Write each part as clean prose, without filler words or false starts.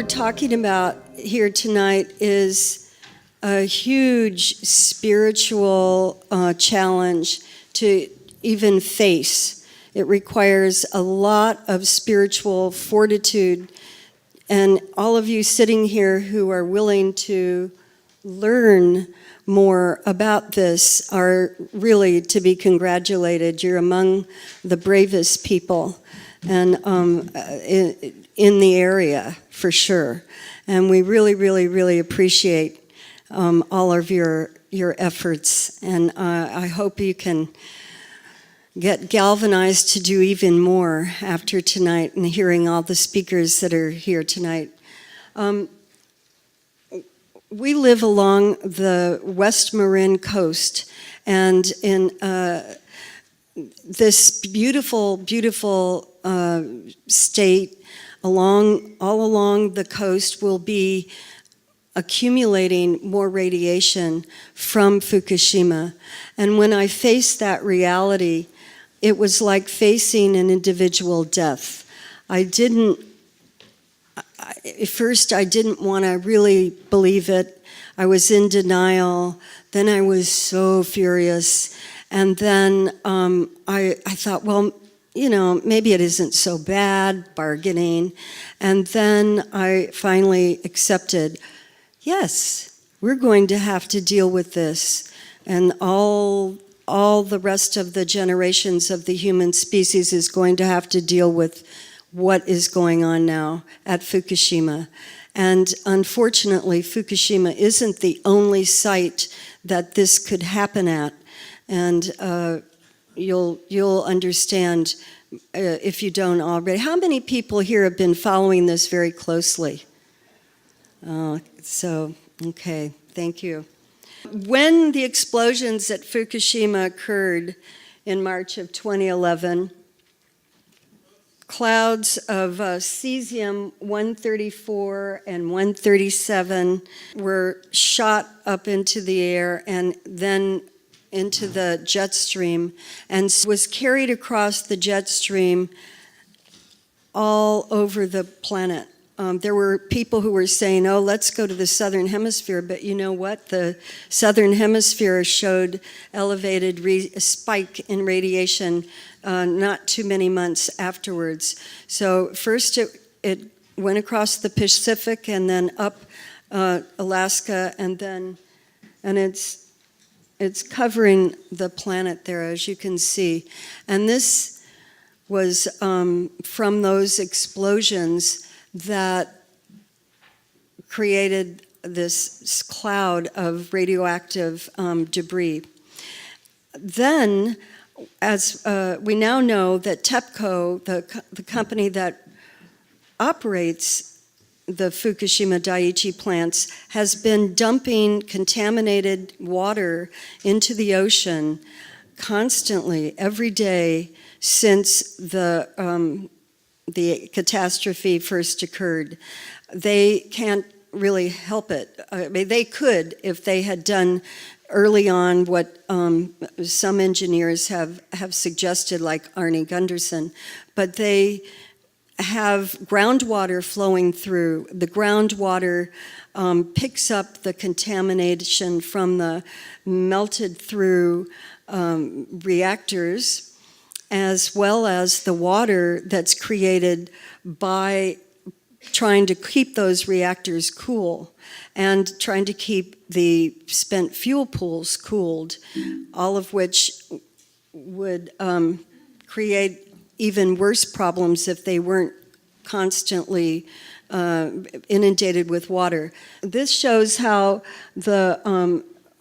talking about here tonight is a huge spiritual challenge to even face. It requires a lot of spiritual fortitude, and all of you sitting here who are willing to learn more about this are really to be congratulated. You're among the bravest people and in the area, for sure. And we really, really, really appreciate all of your efforts. And I hope you can get galvanized to do even more after tonight and hearing all the speakers that are here tonight. We live along the West Marin coast, and in this beautiful, beautiful state all along the coast will be accumulating more radiation from Fukushima. And when I faced that reality, it was like facing an individual death. At first I didn't want to really believe it. I was in denial. Then I was so furious. And then I thought, well, maybe it isn't so bad, bargaining. And then I finally accepted, yes, we're going to have to deal with this. And all the rest of the generations of the human species is going to have to deal with what is going on now at Fukushima. And unfortunately, Fukushima isn't the only site that this could happen at. And you'll understand if you don't already. How many people here have been following this very closely? Okay, thank you. When the explosions at Fukushima occurred in March of 2011, clouds of cesium-134 and 137 were shot up into the air and then into the jet stream and was carried across the jet stream all over the planet. There were people who were saying, oh, let's go to the southern hemisphere, but you know what? The southern hemisphere showed elevated spike in radiation not too many months afterwards. So first it went across the Pacific and then up Alaska, and it's covering the planet there, as you can see. And this was from those explosions that created this cloud of radioactive debris. Then, as we now know that TEPCO, the company that operates the Fukushima Daiichi plants, has been dumping contaminated water into the ocean constantly, every day, since the catastrophe first occurred. They can't really help it. I mean, they could if they had done early on what some engineers have suggested, like Arnie Gunderson, but they have groundwater flowing through. The groundwater picks up the contamination from the melted through reactors, as well as the water that's created by trying to keep those reactors cool and trying to keep the spent fuel pools cooled, all of which would create even worse problems if they weren't constantly inundated with water. This shows how the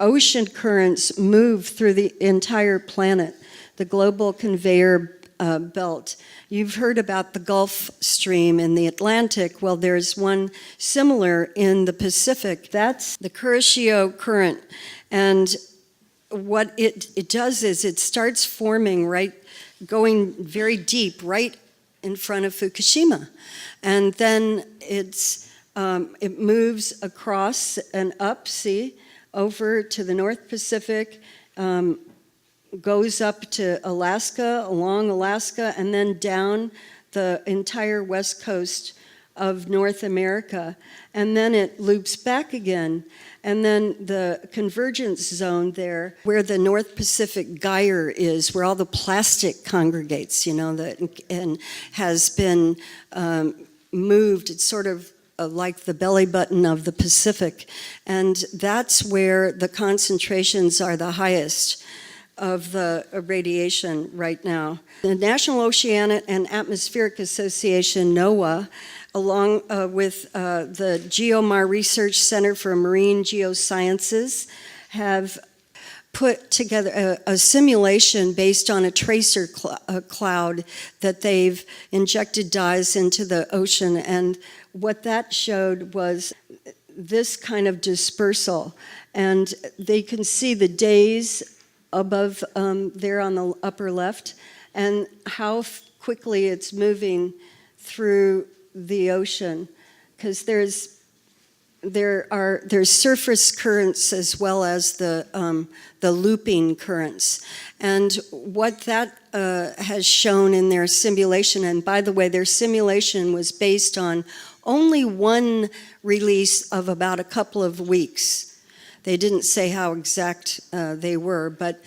ocean currents move through the entire planet, the global conveyor belt. You've heard about the Gulf Stream in the Atlantic. Well, there's one similar in the Pacific. That's the Kuroshio current. And what it does is it starts forming going very deep, right in front of Fukushima. And then it moves across and up, over to the North Pacific, goes up to Alaska, along Alaska, and then down the entire west coast of North America, and then it loops back again. And then the convergence zone there, where the North Pacific gyre is, where all the plastic congregates, and has been moved. It's sort of like the belly button of the Pacific. And that's where the concentrations are the highest of the radiation right now. The National Oceanic and Atmospheric Association, NOAA, along with the GeoMar Research Center for Marine Geosciences, have put together a simulation based on a tracer cloud that they've injected dyes into the ocean. And what that showed was this kind of dispersal. And they can see the days above there on the upper left, and how quickly it's moving through the ocean, because there's surface currents as well as the looping currents. And what that has shown in their simulation, and by the way, their simulation was based on only one release of about a couple of weeks. They didn't say how exact they were, but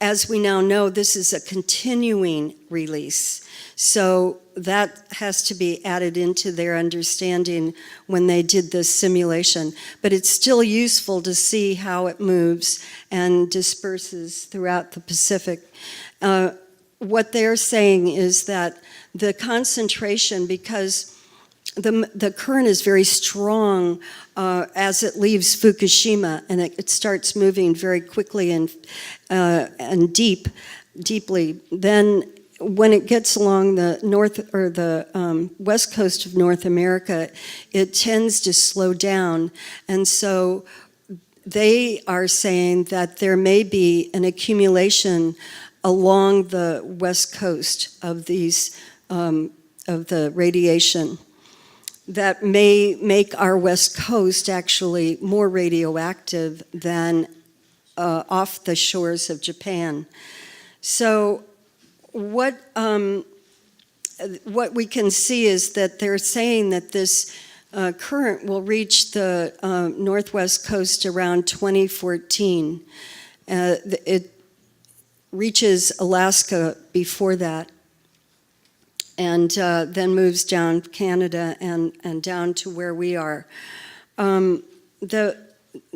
as we now know, this is a continuing release. So that has to be added into their understanding when they did this simulation. But it's still useful to see how it moves and disperses throughout the Pacific. What they're saying is that the concentration, because the current is very strong as it leaves Fukushima, and it starts moving very quickly and deeply. Then when it gets along the north or the west coast of North America, it tends to slow down. And so they are saying that there may be an accumulation along the west coast of these of the radiation that may make our west coast actually more radioactive than off the shores of Japan. So what we can see is that they're saying that this current will reach the northwest coast around 2014. It reaches Alaska before that, and then moves down Canada and down to where we are. The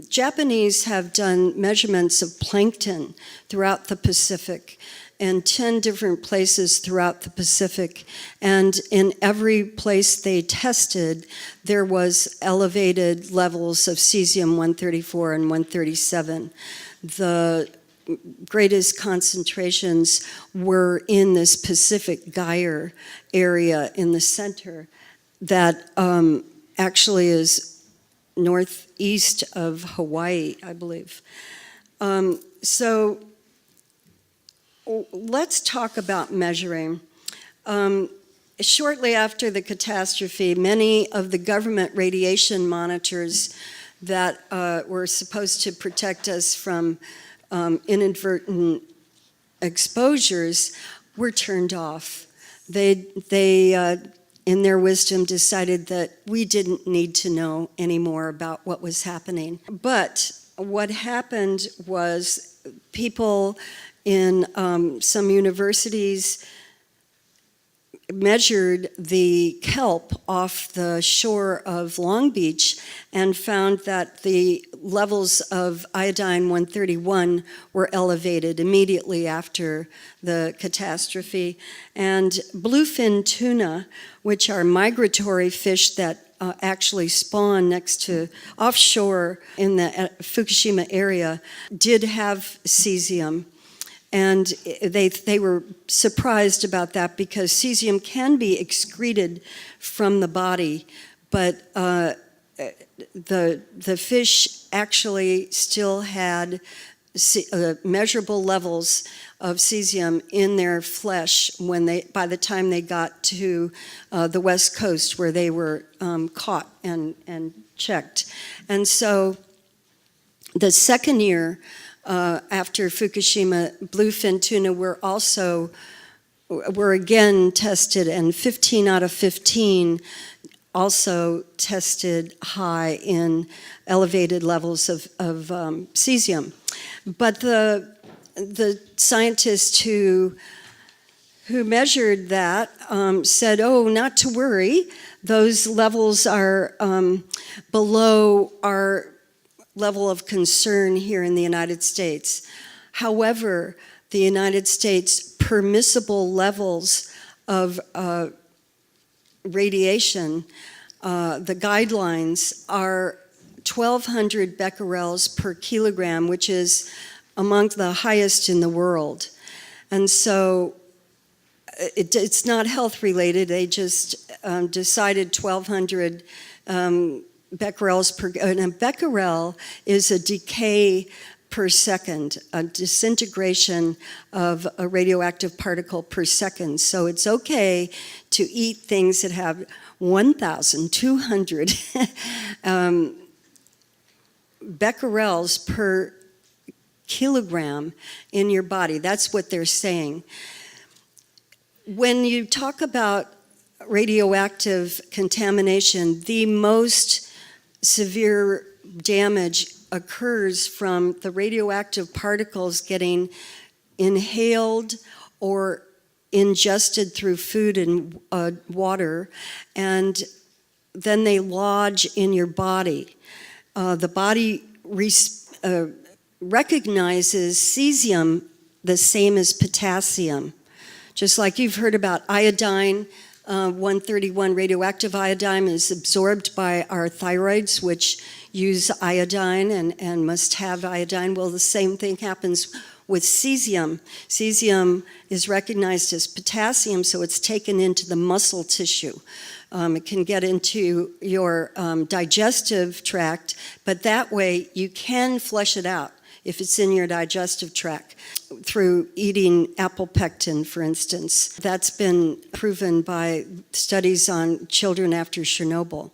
Japanese have done measurements of plankton throughout the Pacific in 10 different places throughout the Pacific. And in every place they tested, there was elevated levels of cesium-134 and 137. The greatest concentrations were in this Pacific gyre area in the center that actually is northeast of Hawaii, I believe. So let's talk about measuring. Shortly after the catastrophe, many of the government radiation monitors that were supposed to protect us from inadvertent exposures were turned off. They in their wisdom, decided that we didn't need to know anymore about what was happening. But what happened was people in some universities measured the kelp off the shore of Long Beach and found that the levels of iodine-131 were elevated immediately after the catastrophe. And bluefin tuna, which are migratory fish that actually spawn next to offshore in the Fukushima area, did have cesium. And they were surprised about that because cesium can be excreted from the body, but the fish actually still had measurable levels of cesium in their flesh by the time they got to the West Coast, where they were caught and checked. And so the second year after Fukushima, bluefin tuna were again tested, and 15 out of 15 also tested high in elevated levels of cesium. But the scientists who measured that said, oh, not to worry, those levels are below our level of concern here in the United States. However, the United States permissible levels of radiation, the guidelines are 1,200 becquerels per kilogram, which is among the highest in the world. And so it's not health related. They just decided 1,200 becquerels per, and a becquerel is a decay per second, a disintegration of a radioactive particle per second. So it's okay to eat things that have 1,200 becquerels per kilogram in your body. That's what they're saying. When you talk about radioactive contamination, the most severe damage occurs from the radioactive particles getting inhaled or ingested through food and water, and then they lodge in your body. The body recognizes cesium the same as potassium. Just like you've heard about iodine, 131 radioactive iodine is absorbed by our thyroids, which use iodine and must have iodine. Well, the same thing happens with cesium. Cesium is recognized as potassium, so it's taken into the muscle tissue. It can get into your digestive tract, but that way you can flush it out if it's in your digestive tract through eating apple pectin, for instance. That's been proven by studies on children after Chernobyl.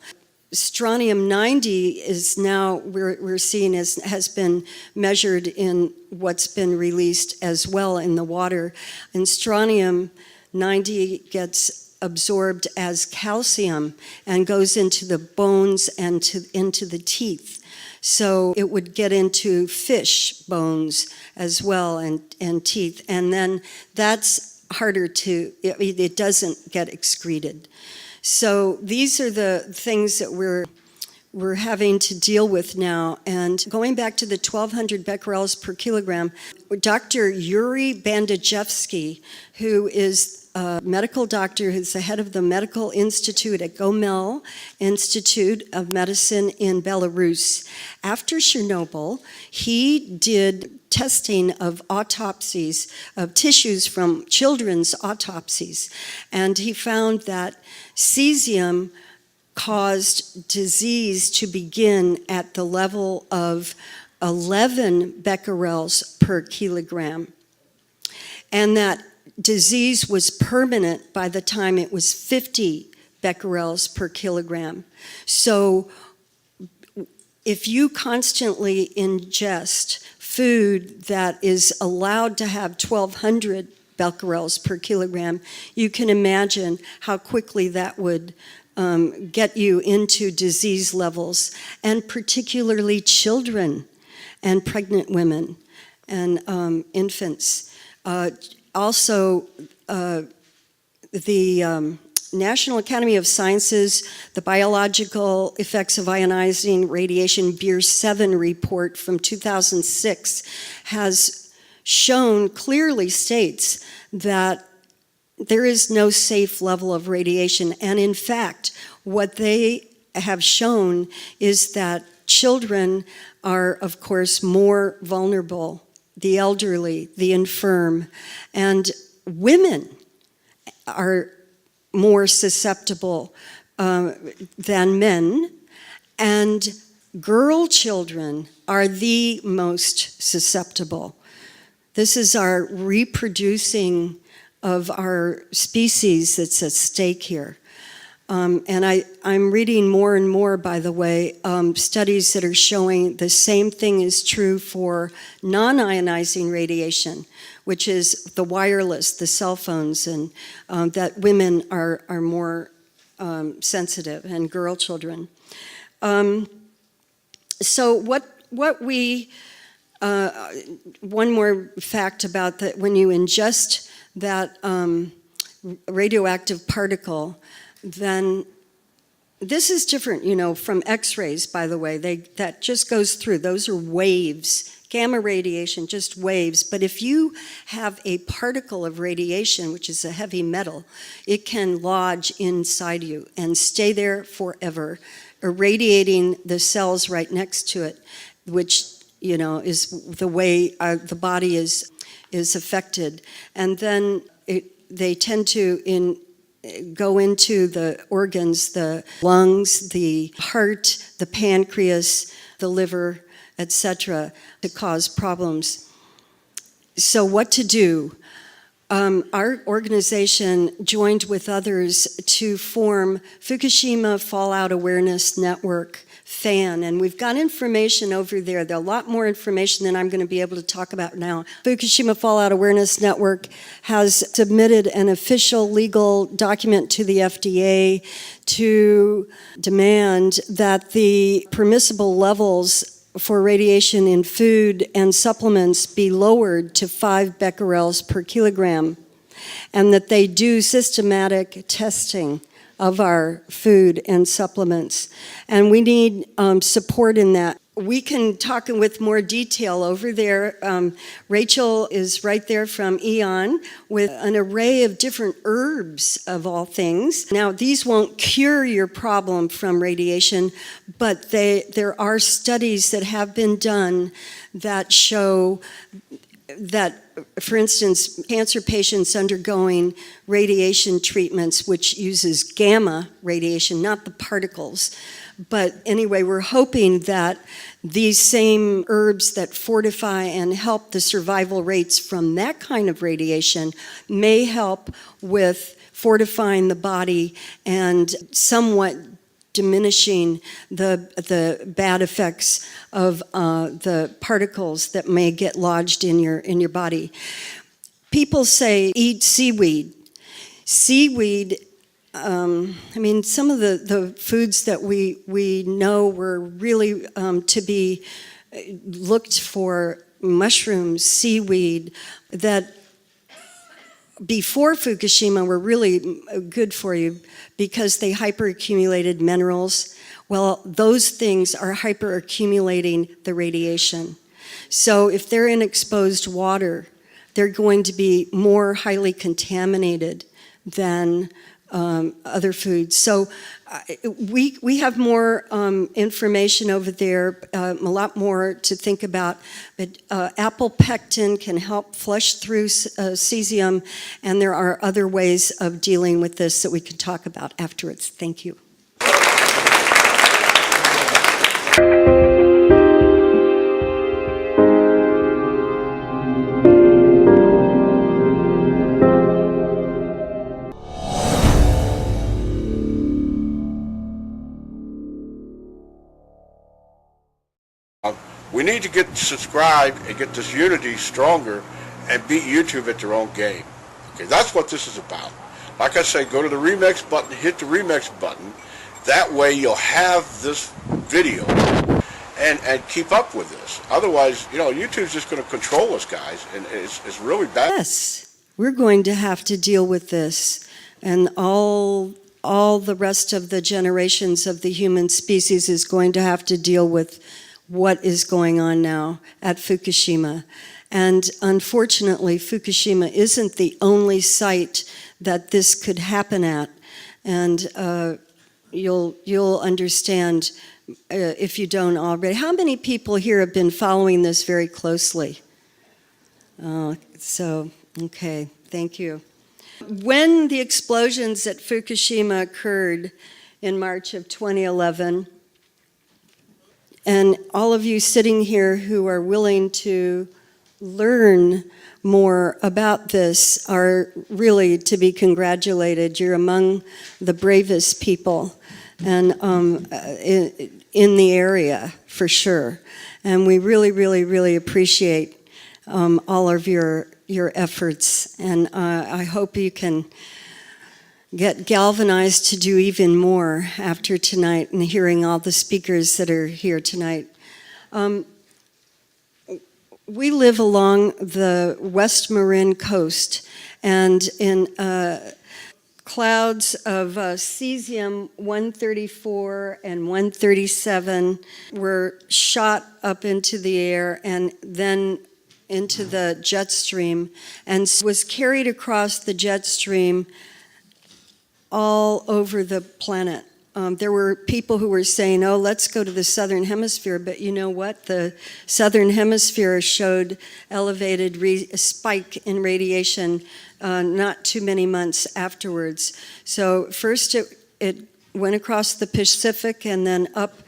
Strontium-90 is now, we're seeing has been measured in what's been released as well in the water. And strontium-90 gets absorbed as calcium and goes into the bones and into the teeth. So it would get into fish bones as well and teeth. And then that's harder to, it doesn't get excreted. So these are the things that we're having to deal with now. And going back to the 1,200 becquerels per kilogram, Dr. Yuri Bandajevsky, who is a medical doctor who's the head of the medical institute at Gomel Institute of Medicine in Belarus. After Chernobyl, he did testing of autopsies of tissues from children's autopsies, and he found that cesium caused disease to begin at the level of 11 becquerels per kilogram, and that disease was permanent by the time it was 50 becquerels per kilogram. So if you constantly ingest food that is allowed to have 1,200 becquerels per kilogram, you can imagine how quickly that would get you into disease levels, and particularly children and pregnant women and infants. Also, the National Academy of Sciences, the Biological Effects of Ionizing Radiation Beer 7 report from 2006 has shown, clearly states that there is no safe level of radiation. And in fact, what they have shown is that children are, of course, more vulnerable, the elderly, the infirm, and women are more susceptible than men, and girl children are the most susceptible. This is our reproducing of our species that's at stake here. And I'm reading more and more, by the way, studies that are showing the same thing is true for non-ionizing radiation, which is the wireless, the cell phones, and that women are more sensitive, and girl children. So what we, one more fact about that, when you ingest that radioactive particle, then this is different, you know, from X-rays, by the way. That just goes through. Those are waves. Gamma radiation, just waves. But if you have a particle of radiation, which is a heavy metal, it can lodge inside you and stay there forever, irradiating the cells right next to it, which, you know, is the way the body is affected. And then they tend to go into the organs, the lungs, the heart, the pancreas, the liver, etc., to cause problems. So what to do? Our organization joined with others to form Fukushima Fallout Awareness Network, FAN, and we've got information over there. There's a lot more information than I'm going to be able to talk about now. Fukushima Fallout Awareness Network has submitted an official legal document to the FDA to demand that the permissible levels for radiation in food and supplements be lowered to 5 becquerels per kilogram, and that they do systematic testing of our food and supplements. And we need support in that. We can talk with more detail over there. Rachel is right there from Eon with an array of different herbs of all things. Now, these won't cure your problem from radiation, but there are studies that have been done that show that, for instance, cancer patients undergoing radiation treatments, which uses gamma radiation, not the particles. But anyway, we're hoping that these same herbs that fortify and help the survival rates from that kind of radiation may help with fortifying the body and somewhat diminishing the bad effects of the particles that may get lodged in your body. People say eat seaweed. Seaweed, I mean, some of the foods that we know were really to be looked for, mushrooms, seaweed, that before Fukushima were really good for you because they hyperaccumulated minerals. Well, those things are hyperaccumulating the radiation. So if they're in exposed water, they're going to be more highly contaminated than other foods. So we have more information over there, a lot more to think about. But apple pectin can help flush through cesium, and there are other ways of dealing with this that we can talk about afterwards. Thank you. We need to get subscribed and get this unity stronger and beat YouTube at their own game. Okay, that's what this is about. Like I say, go to the remix button, hit the remix button. That way you'll have this video and keep up with this. Otherwise, you know, YouTube's just going to control us, guys, and it's really bad. Yes, we're going to have to deal with this, and all the rest of the generations of the human species is going to have to deal with what is going on now at Fukushima. And unfortunately, Fukushima isn't the only site that this could happen at. And you'll understand if you don't already. How many people here have been following this very closely? Okay, thank you. When the explosions at Fukushima occurred in March of 2011, and all of you sitting here who are willing to learn more about this are really to be congratulated. You're among the bravest people and in the area, for sure. And we really, really, really appreciate all of your efforts. And I hope you can get galvanized to do even more after tonight and hearing all the speakers that are here tonight. We live along the West Marin coast, and in clouds of cesium-134 and 137 were shot up into the air and then into the jet stream, and was carried across the jet stream all over the planet. There were people who were saying, oh, let's go to the southern hemisphere, but you know what? The southern hemisphere showed elevated spike in radiation not too many months afterwards. So first it went across the Pacific and then up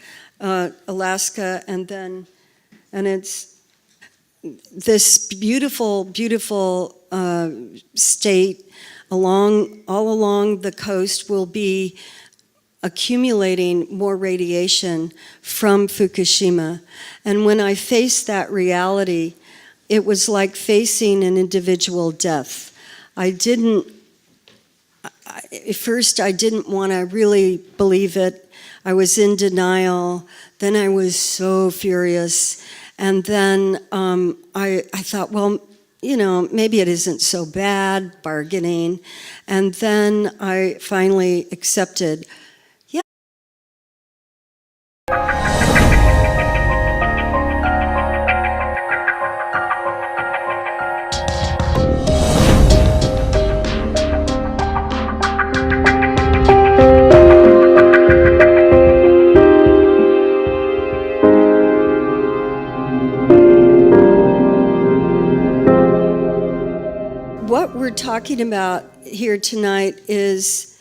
Alaska, and it's this beautiful, beautiful state all along the coast will be accumulating more radiation from Fukushima. And when I faced that reality, it was like facing an individual death. At first I didn't want to really believe it. I was in denial. Then I was so furious. And then I thought, well, you know, maybe it isn't so bad, bargaining. And then I finally accepted, yeah. What we're talking about here tonight is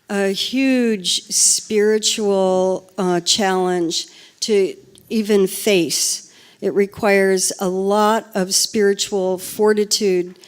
a huge spiritual challenge to even face. It requires a lot of spiritual fortitude